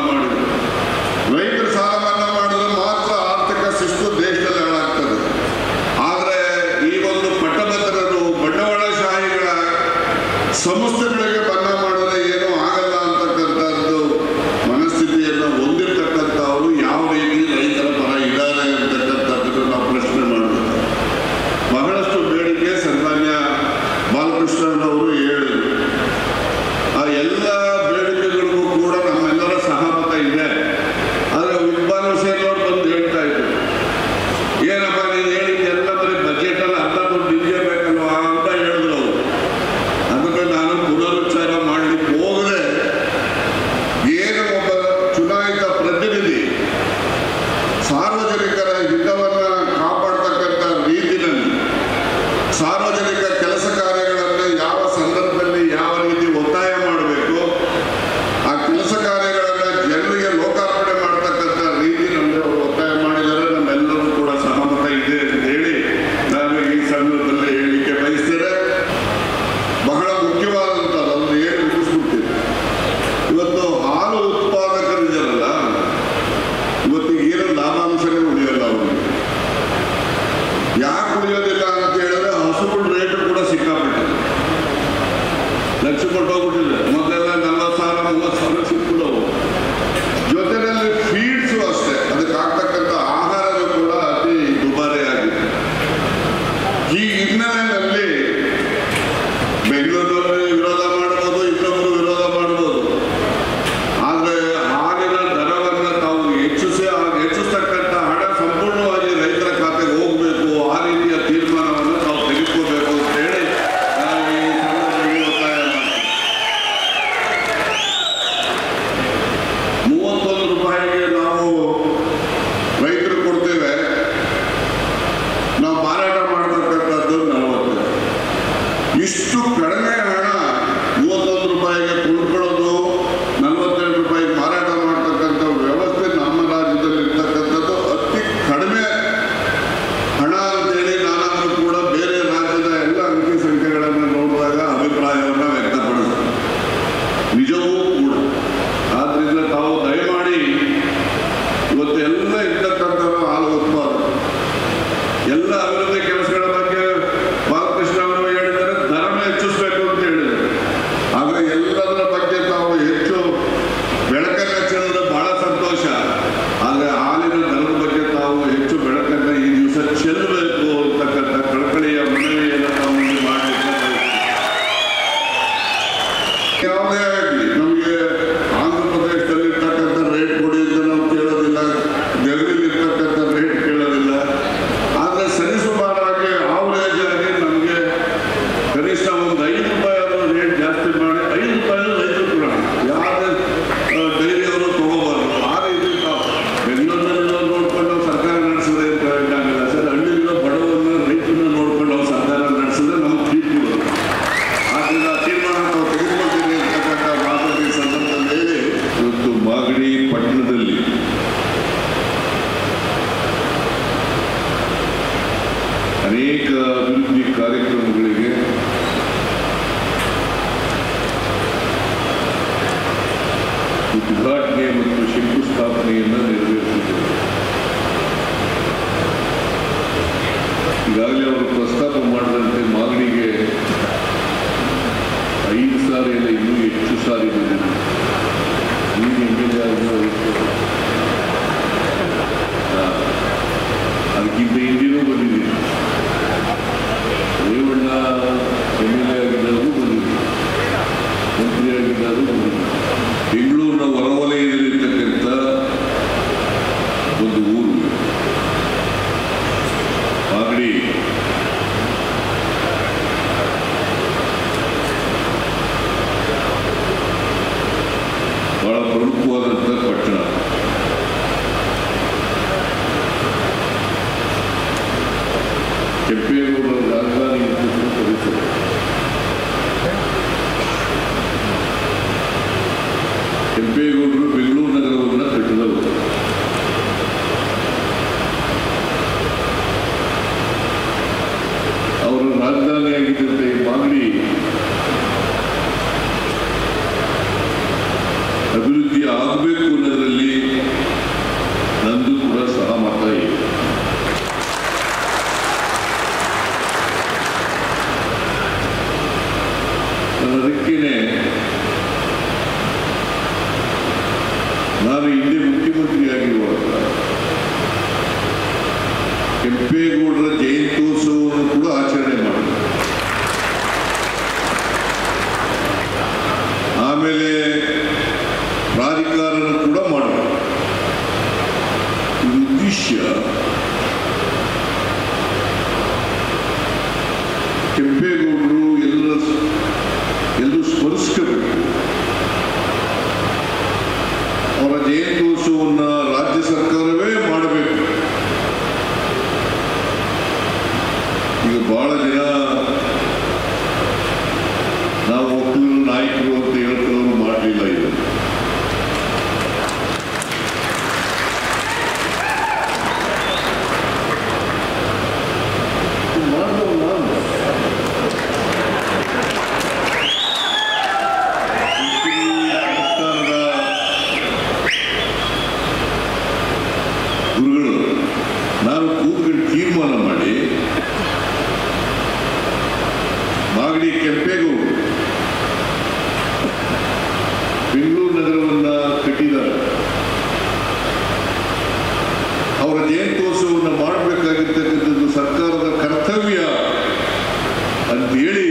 ಕಾರ್ಯಕ್ರಮಗಳಿಗೆ ಉದ್ಘಾಟನೆ ಮತ್ತು ಶಂಕುಸ್ಥಾಪನೆಯನ್ನು ನೆರವೇರಿಸಿದರು. ಈಗಾಗಲೇ ಅವರು ಪ್ರಸ್ತಾಪ ಮಾಡಿದಂತೆ ಮಾಗಡಿಗೆ 5 ಸಾರಿ ಎಲ್ಲ ಇನ್ನೂ ಹೆಚ್ಚು ಸಾರಿ ಬಂದಿದೆ. ಅದಕ್ಕಿಂತ ಹಿಂದಿನೂ ಬಂದಿದ್ದೀನಿ. ರೇವಣ್ಣ MLA ಆಗಿದ್ದಾಗೂ ಬಂದಿದ್ದೀನಿ, ಮಂತ್ರಿ ಆಗಿದ್ದಾಗೂ ಬಂದಿದ್ದೀನಿ. ಬೆಂಗಳೂರಿನ ಹೊರವಲಯದಲ್ಲಿರ್ತಕ್ಕಂಥ ಒಂದು ಊರು ಮಾಗಡಿ. ಬಹಳ ಪ್ರಮುಖವಾದಂಥ ಪಟ್ಟಣ. ಕೆಂಪೇಗೌಡರ ರಾಜಧಾನಿ ಎಂದು ಕರೀತಾರೆ. ಕೆಂಪೇಗೌಡರು ಬೆಂಗಳೂರು ನಗರವನ್ನು ಕಟ್ಟಿದವರು. ಅವರ ರಾಜಧಾನಿಯಾಗಿದ್ದಂತೆ ಮಾಗಡಿ ಅಭಿವೃದ್ಧಿ ಆಗಬೇಕು ಅನ್ನೋದರಲ್ಲಿ ನಂದು ಕೂಡ ಸಹಮತ ಇದೆ. ಅದಕ್ಕೇನೆ ನಾನು ಹಿಂದೆ ಮುಖ್ಯಮಂತ್ರಿಯಾಗಿರುವಾಗ ಕೆಂಪೇಗೌಡರ ಜಯಂತ್ಯೋತ್ಸವವನ್ನು ಕೂಡ ಆಚರಣೆ ಮಾಡಿದೆ. ಆಮೇಲೆ ಪ್ರಾಧಿಕಾರನ ಕೂಡ ಮಾಡಿದೆ. ಈ ಉದ್ದೇಶ ಕೆಂಪೇಗೌಡರು ಎಲ್ಲರೂ ಸ್ಮರಿಸಬೇಕು. ಅವರ ಜಯಂತ್ಯೋತ್ಸವವನ್ನು ರಾಜ್ಯ ಸರ್ಕಾರವೇ ಮಾಡಬೇಕು. ಈಗ ಬಹಳ ಜನ ನಾವು ಒಕ್ಕಲಿಗರ ನಾಯಕರು ಅಂತ ಹೇಳ್ಕೊಳ್ಳೋರು ಮಾಡಲಿಲ್ಲ. ಇದು ಗುರುಗಳು ನಾನು ಕೂತ್ಕೊಂಡು ತೀರ್ಮಾನ ಮಾಡಿ ಮಾಗಡಿ ಕೆಂಪೇಗೌಡರು ಬೆಂಗಳೂರು ನಗರವನ್ನು ಕಟ್ಟಿದ್ದಾರೆ. ಅವರ ಜಯಂತ್ಯೋತ್ಸವವನ್ನು ಮಾಡಬೇಕಾಗಿರ್ತಕ್ಕಂಥದ್ದು ಸರ್ಕಾರದ ಕರ್ತವ್ಯ ಅಂತೇಳಿ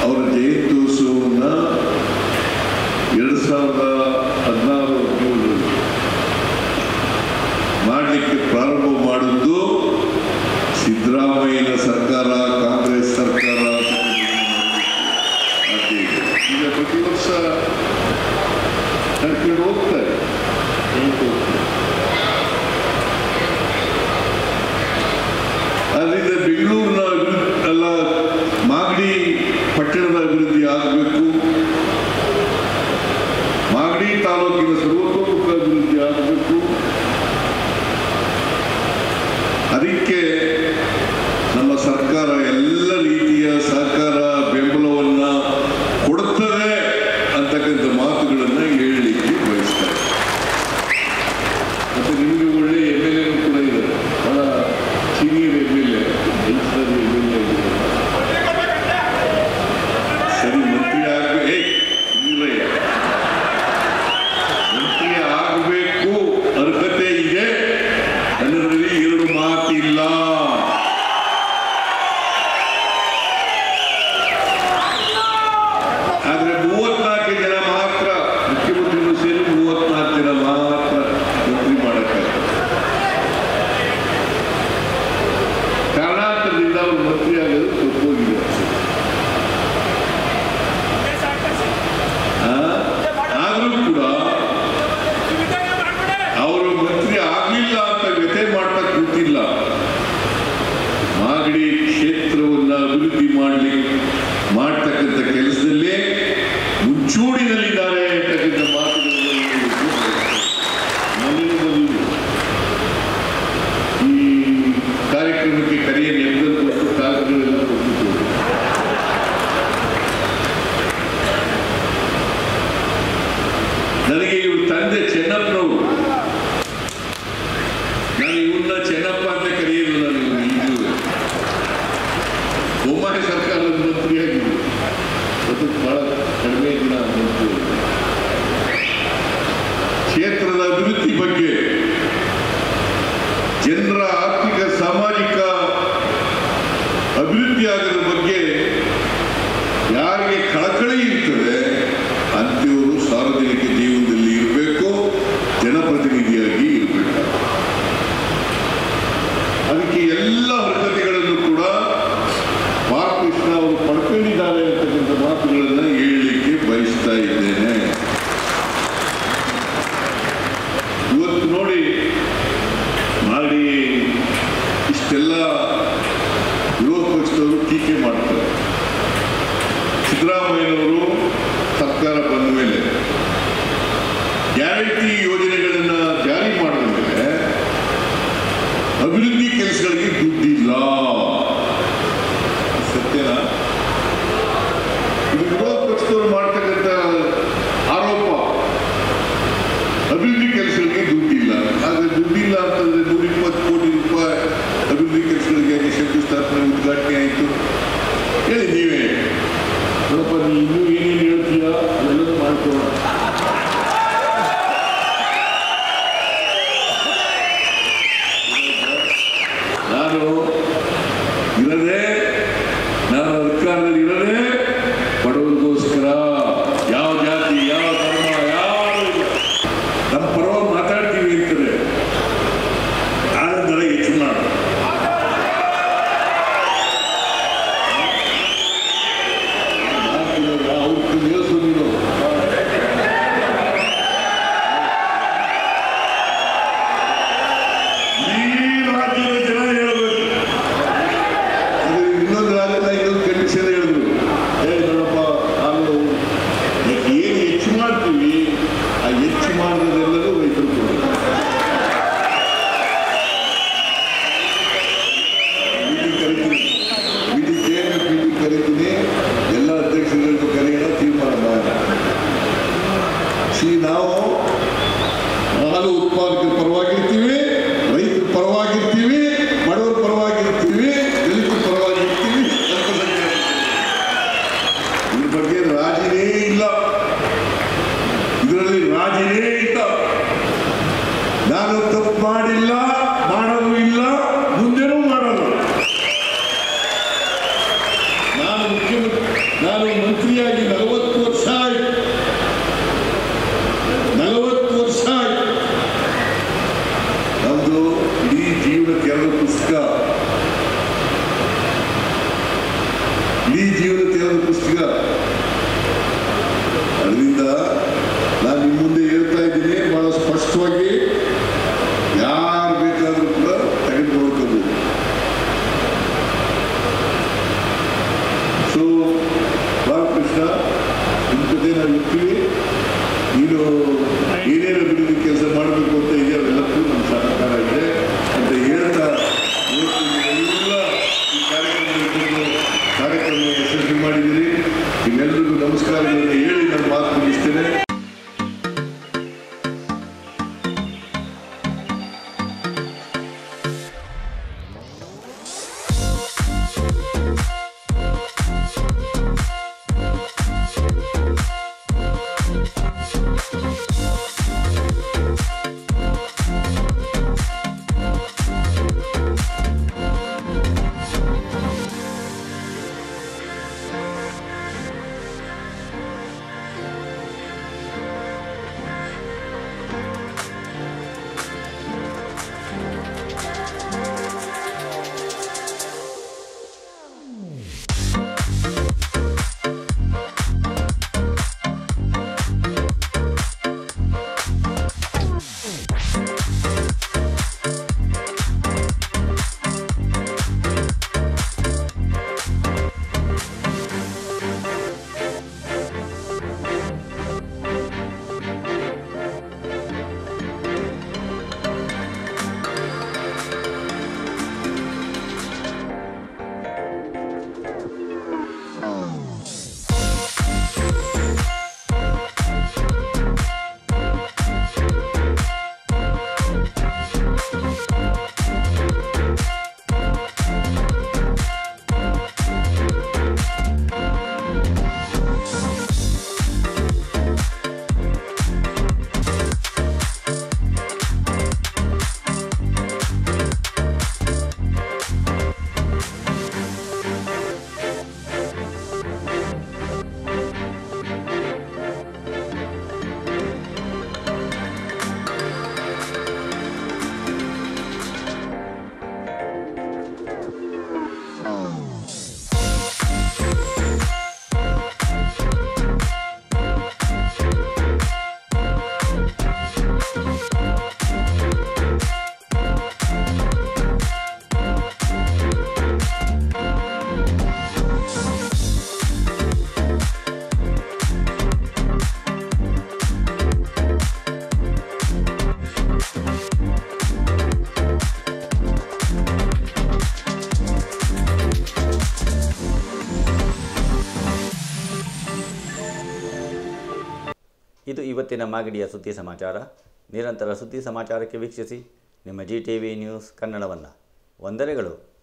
ಅವರ ಜಯಂತ್ಯೋತ್ಸವವನ್ನು 2016 ಮಾಡಲಿಕ್ಕೆ ಪ್ರಾರಂಭ ಮಾಡಿದ್ದು ಸಿದ್ದರಾಮಯ್ಯನ ಸರ್ಕಾರ, ಕಾಂಗ್ರೆಸ್ ಸರ್ಕಾರ. ಈಗ ಪ್ರತಿ ವರ್ಷ ನಡ್ಕೊಂಡು ಹೋಗ್ತಾರೆ. ಅದರಿಂದ ಬೆಂಗಳೂರಿನ ಅಲ್ಲ, ಮಾಗಡಿ ಪಟ್ಟಣದ ಅಭಿವೃದ್ಧಿ ಆಗಬೇಕು. ಮಾಗಡಿ ತಾಲೂಕಿನ ಸರ್ವತೋಮುಖ ಅಭಿವೃದ್ಧಿ ಆಗಬೇಕು. ಅದಕ್ಕೆ ನಮ್ಮ ಸರ್ಕಾರ ಎಲ್ಲ ರೀತಿಯ ಸಹಕಾರ ಬೆಂಬಲವನ್ನು ಕೊಡುತ್ತದೆ ಅಂತಕ್ಕಂಥ ಮಾತುಗಳನ್ನು ಹೇಳಲಿಕ್ಕೆ ಬಯಸ್ತಾರೆ. ಮತ್ತು ನಿಮಗೆ ಒಳ್ಳೆ MLA ಕೂಡ ಇದ್ದಾರೆ, ಬಹಳ ಸೀನಿಯರ್ MLA, ಸರಿ ಮಂತ್ರಿ ಮಂತ್ರಿ ಆಗಬೇಕು ಅರ್ಹತೆ ಇದೆ ಅನ್ನೋದ್ರಲ್ಲಿ 2 ಮಾತಿಲ್ಲ. ಅದೇ ಚೆನ್ನಪ್ಪನವರು. ನಾನು ಇವನ್ನ ಚೆನ್ನಪ್ಪ ಅಂತ ಕರೆಯೋದು. ನಾನು ಈಗಲೂ ಬೊಮ್ಮಾಯಿ ಸರ್ಕಾರದ ಮಂತ್ರಿಯಾಗಿದ್ದು ಅದು ಬಹಳ ಕಡಿಮೆ ದಿನ ಮಂತ್ರಿ. ಕ್ಷೇತ್ರದ ಅಭಿವೃದ್ಧಿ ಬಗ್ಗೆ, ಜನರ ಆರ್ಥಿಕ ಸಾಮಾಜಿಕ ಅಭಿವೃದ್ಧಿ ಆಗೋದ್ರ ಬಗ್ಗೆ ಯಾರಿಗೆ ಕಳಕಳಿ ಇರ್ತದೆ ಅಂಥವರು ಸಾರ್ವಜನಿಕ ಜೀವನದಲ್ಲಿ ಇರಬೇಕು, ಜನಪ್ರತಿನಿಧಿಯಾಗಿ ಇರಬೇಕು. ಅದಕ್ಕೆ ಎಲ್ಲ ಅರ್ಹತೆಗಳನ್ನು ಕೂಡ ಬಾಲಕೃಷ್ಣ ಅವರು ಪಡ್ಕೊಂಡಿದ್ದಾರೆ ಅಂತಕ್ಕಂಥ ಮಾತುಗಳನ್ನು ಹೇಳಲಿಕ್ಕೆ ಬಯಸ್ತಾ ಇದ್ದೇನೆ. ಇವತ್ತು ನೋಡಿ ಮಾಡಿ ಇಷ್ಟೆಲ್ಲ ವಿರೋಧ ಪಕ್ಷದವರು ಟೀಕೆ ಮಾಡ್ತಾರೆ. ಸಿದ್ದರಾಮಯ್ಯನವರು ಸರ್ಕಾರ ಬಂದ ಮೇಲೆ ಗ್ಯಾರಂಟಿ ಯೋಜನೆಗಳನ್ನು ಜಾರಿ ಮಾಡಿದ ಮೇಲೆ ಅಭಿವೃದ್ಧಿ ಕೆಲಸಗಳಿಗೆ ದುಡ್ಡಿಲ್ಲ. ಸತ್ಯನಾ? ಇದು ವಿರೋಧ ಪಕ್ಷದವರು ಮಾಡ್ತಕ್ಕಂಥ ಆರೋಪ. ಅಭಿವೃದ್ಧಿ ಕೆಲಸಗಳಿಗೆ ದುಡ್ಡಿಲ್ಲ. ಹಾಗೆ ದುಡ್ಡಿಲ್ಲ ಅಂತಂದ್ರೆ 120 ಕೋಟಿ ರೂಪಾಯಿ ಅಭಿವೃದ್ಧಿ ಕೆಲಸಗಳಿಗೆ ಶಂಕುಸ್ಥಾಪನೆ ಉದ್ಘಾಟನೆ ಆಯಿತು. ಹೇಳಿ ನೀವೇ ನೋಡಪ್ಪ, ನೀವು ಇನ್ನೂ ಏನೇನು ಹೇಳ್ತೀರಾ ಅದೆಲ್ಲರೂ ಮಾಡ್ಕೊಳ್ಳೋಣ. ನಾನು ಅಧಿಕಾರದಲ್ಲಿ ಇರದೆ ಬಡವರಿಗೋಸ್ಕರ ಯಾವ ಜಾತಿ ಯಾವ ಧರ್ಮ ಯಾರು ನಮ್ಮ ಪರವಾಗಿ ಮಾತಾಡ್ತೀವಿ ಅಂತದೆ. ಆನಂತರ ಹೆಚ್ಚು ಮಾಡ ಅವ್ರು ನಿಲ್ಲಿಸು. ನೀನು ಈ ರಾಜ್ಯದ ಜನ ಹೇಳ್ಬೇಕು. ಇನ್ನೊಂದು ರಾಜ್ಯದ ಇನ್ನೊಂದು ಕಂಡೀಷನ್ ಹೇಳಿದ್ರು, ನೋಡಪ್ಪ ನಾನು ಏನು ಹೆಚ್ಚು ಮಾಡ್ತೀವಿ ಆ ಹೆಚ್ಚು ಮಾಡೋದೆಲ್ಲರೂ ರೈತರು ಕರಿತೀನಿ. ಎಲ್ಲ ಅಧ್ಯಕ್ಷರುಗಳಿಗೂ ಕರೆಯೋಣ, ತೀರ್ಮಾನ ಮಾಡೋಣ. ನಾವು ಹಾಲು ಉತ್ಪಾದಕರ ಪರವಾಗಿರ್ತೀವಿ, ರೈತರ ಪರವಾಗಿರ್ತೀವಿ, ಬಡವರ ಪರವಾಗಿರ್ತೀವಿ, ದಲಿತರ ಪರವಾಗಿರ್ತೀವಿ. ಇದ್ರ ಬಗ್ಗೆ ರಾಜಿನೇ ಇಲ್ಲ, ಇದರಲ್ಲಿ ರಾಜಿನೇ ಇಲ್ಲ. ನಾನು ತಪ್ಪು ಮಾಡಿಲ್ಲ, ಮಾಡೋದು ಇಲ್ಲ, ಮುಂದೆನೂ ಮಾಡಲ್ಲ. ನಾನು ಮಂತ್ರಿಯಾಗಿ 40 ವರ್ಷ ಆಯ್ತು. 40 ವರ್ಷ ಆಯ್ತು. ನಮ್ದು ಇಡೀ ಜೀವನಕ್ಕೆ 2 ಪುಸ್ತಕ, ಇಡೀ ಜೀವನಕ್ಕೆ 2 ಪುಸ್ತಕ. ಅದರಿಂದ ನಾನು ನಿಮ್ಮ ಮುಂದೆ ಹೇಳ್ತಾ ಇದ್ದೀನಿ ಬಹಳ ಸ್ಪಷ್ಟವಾಗಿ. ಯಾರು ಬೇಕಾದರೂ ಕೂಡ ತೆಗೆದು ನೋಡ್ಕೋಬಹುದು. ಸೊ ಬಾಲಕೃಷ್ಣ, ಇಂಥದ್ದೇ ನಾವು ಇರ್ತೀವಿ. ನೀನು ಏನೇನು ಅಭಿವೃದ್ಧಿ ಕೆಲಸ ಮಾಡಬೇಕು ಅಂತ ಇದೆಯೋ ಎಲ್ಲಕ್ಕೂ ನಮ್ಮ ಸಹಕಾರ ಇದೆ ಅಂತ ಹೇಳ್ತಾ ಎಲ್ಲ ಈ ಕಾರ್ಯಕ್ರಮ ಯಶಸ್ವಿ ಮಾಡಿದ್ದೀರಿ. ನಿಮ್ಮೆಲ್ಲರಿಗೂ ನಮಸ್ಕಾರಗಳನ್ನು ಹೇಳಿ ನನ್ನ ಮಾತು ಮುಗಿಸ್ತೇನೆ. ಇವತ್ತಿನ ಮಾಗಡಿಯ ಸುದ್ದಿ ಸಮಾಚಾರ. ನಿರಂತರ ಸುದ್ದಿ ಸಮಾಚಾರಕ್ಕೆ ವೀಕ್ಷಿಸಿ ನಿಮ್ಮ GTV ನ್ಯೂಸ್ ಕನ್ನಡವನ್ನು. ವಂದನೆಗಳು.